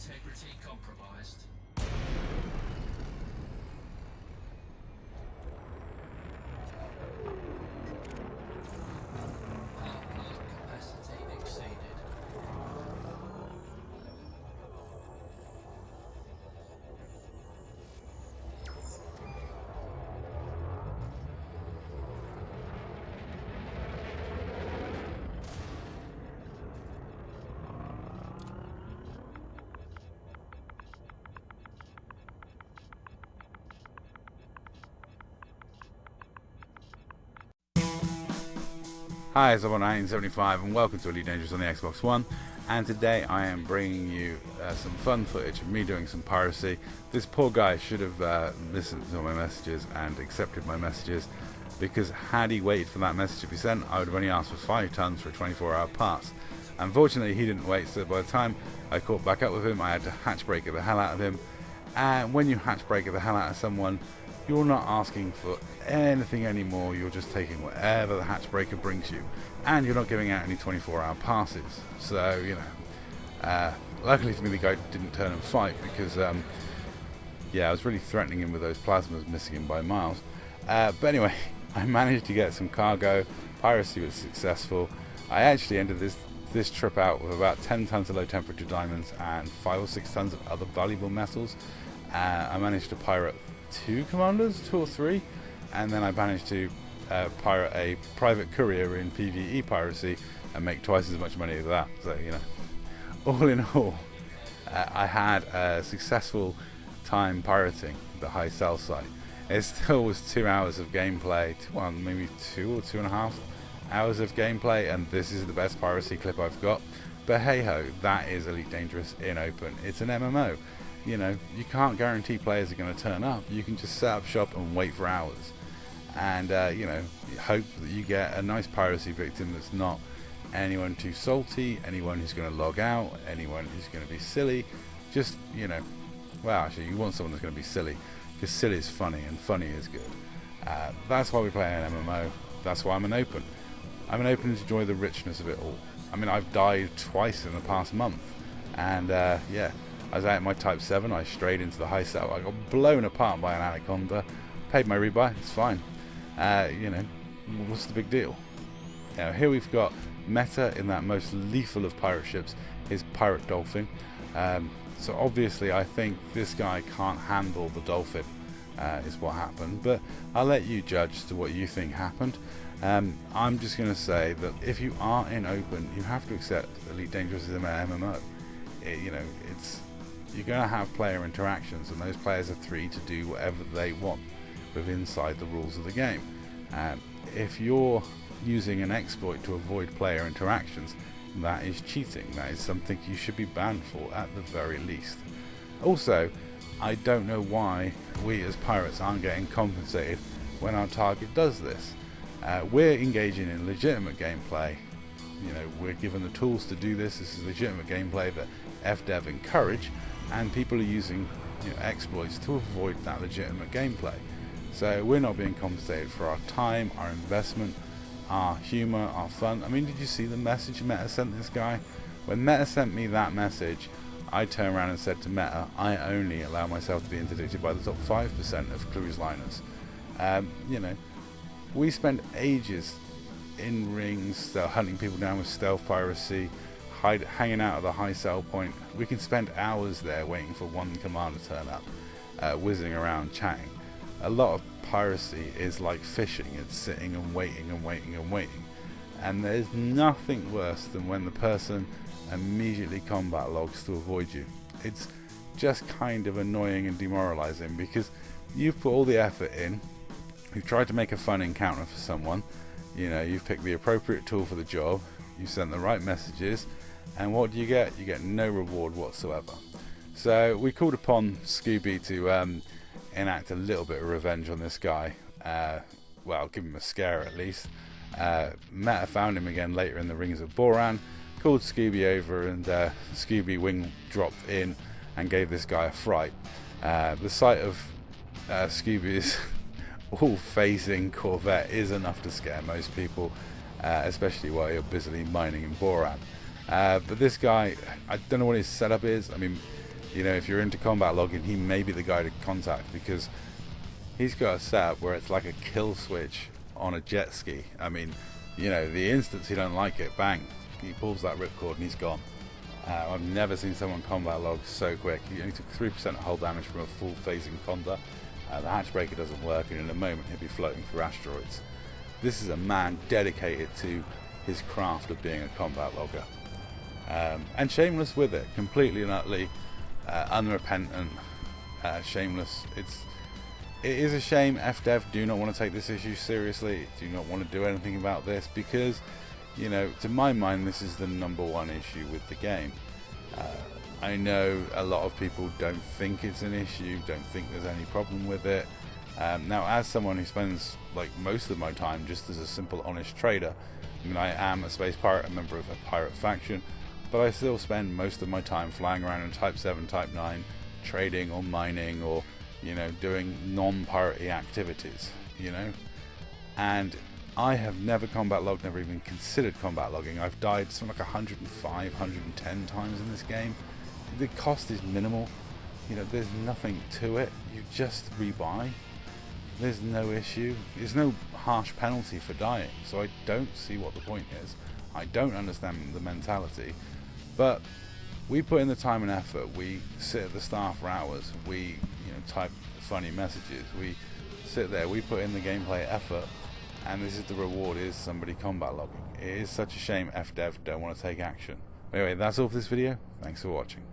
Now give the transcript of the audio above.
integrity compromised. Power capacity exceeded. Hi, it's Boran 1975 and welcome to Elite Dangerous on the Xbox One, and today I am bringing you some fun footage of me doing some piracy. This poor guy should have listened to my messages and accepted my messages, because had he waited for that message to be sent, I would have only asked for 5 tons for a 24-hour pass. Unfortunately, he didn't wait, so by the time I caught back up with him, I had to hatch breaker the hell out of him. And when you hatch breaker the hell out of someone, you're not asking for anything anymore, you're just taking whatever the hatch breaker brings you, and you're not giving out any 24-hour passes. So, you know, luckily for me the guy didn't turn and fight, because yeah, I was really threatening him with those plasmas, missing him by miles. But anyway, I managed to get some cargo. Piracy was successful. I actually ended this trip out with about 10 tons of low temperature diamonds and 5 or 6 tons of other valuable metals. I managed to pirate 2 commanders, 2 or 3, and then I managed to pirate a private courier in PvE piracy and make twice as much money with that. So, you know, all in all, I had a successful time pirating the high sell site. It still was 2 hours of gameplay, well, maybe 2 or 2.5 hours of gameplay, and this is the best piracy clip I've got. But hey ho, that is Elite Dangerous in open. It's an MMO. You know, you can't guarantee players are going to turn up. You can just set up shop and wait for hours, and you know, hope that you get a nice piracy victim that's not anyone too salty, anyone who's going to log out, anyone who's going to be silly. Just, you know, well, actually, you want someone that's going to be silly, because silly is funny and funny is good. That's why we play an MMO. That's why I'm an open. I'm an open to enjoy the richness of it all. I mean, I've died twice in the past month, and yeah. I was out in my Type 7, I strayed into the high cell, I got blown apart by an anaconda, paid my rebuy, it's fine. You know, what's the big deal? Now, here we've got Meta in that most lethal of pirate ships, his pirate dolphin. So obviously I think this guy can't handle the dolphin, is what happened, but I'll let you judge as to what you think happened. I'm just going to say that if you are in open, you have to accept Elite Dangerous is an MMO. You know, you're going to have player interactions, and those players are free to do whatever they want within inside the rules of the game. If you're using an exploit to avoid player interactions, that is cheating. That is something you should be banned for at the very least. Also, I don't know why we as pirates aren't getting compensated when our target does this. We're engaging in legitimate gameplay. You know, we're given the tools to do this. This is legitimate gameplay that FDev encourage, and people are using, you know, exploits to avoid that legitimate gameplay. So we're not being compensated for our time, our investment, our humor, our fun. I mean, did you see the message Meta sent this guy? When Meta sent me that message, I turned around and said to Meta, I only allow myself to be interdicted by the top 5% of cruise liners. You know, we spend ages in rings, hunting people down with stealth piracy, hanging out at the high sell point. We can spend hours there waiting for one commander to turn up, whizzing around chatting. A lot of piracy is like fishing. It's sitting and waiting and waiting and waiting, and there's nothing worse than when the person immediately combat logs to avoid you. It's just kind of annoying and demoralizing, because you've put all the effort in, you've tried to make a fun encounter for someone, you know, you've picked the appropriate tool for the job, you've sent the right messages, and what do you get? You get no reward whatsoever. So we called upon Scooby to enact a little bit of revenge on this guy. Well, give him a scare at least. Meta found him again later in the rings of Boran, called Scooby over, and Scooby wing dropped in and gave this guy a fright. The sight of Scooby's all-facing Corvette is enough to scare most people, especially while you're busily mining in Boran. But this guy, I don't know what his setup is. I mean, You know, if you're into combat logging, he may be the guy to contact, because he's got a setup where it's like a kill switch on a jet ski. I mean, you know, the instance he don't like it, bang, he pulls that ripcord and he's gone. I've never seen someone combat log so quick. He only took 3% hull damage from a full phasing conda. The hatch breaker doesn't work, and in a moment he'll be floating through asteroids. This is a man dedicated to his craft of being a combat logger, and shameless with it, completely and utterly unrepentant, shameless. It is a shame FDev do not want to take this issue seriously, do not want to do anything about this, because, you know, to my mind, this is the #1 issue with the game. I know a lot of people don't think it's an issue, don't think there's any problem with it. Now, as someone who spends like most of my time just as a simple honest trader, I mean, I am a space pirate, a member of a pirate faction, but I still spend most of my time flying around in Type 7, Type 9, trading or mining, or, you know, doing non-piratey activities, you know. And I have never combat logged, never even considered combat logging. I've died something like 105, 110 times in this game. The cost is minimal. You know, there's nothing to it. You just rebuy. There's no issue. There's no harsh penalty for dying. So I don't see what the point is. I don't understand the mentality. But we put in the time and effort. We sit at the staff for hours. We, you know, type funny messages. We sit there. We put in the gameplay effort. And this is the reward, is somebody combat logging. It is such a shame FDev don't want to take action. Anyway, that's all for this video. Thanks for watching.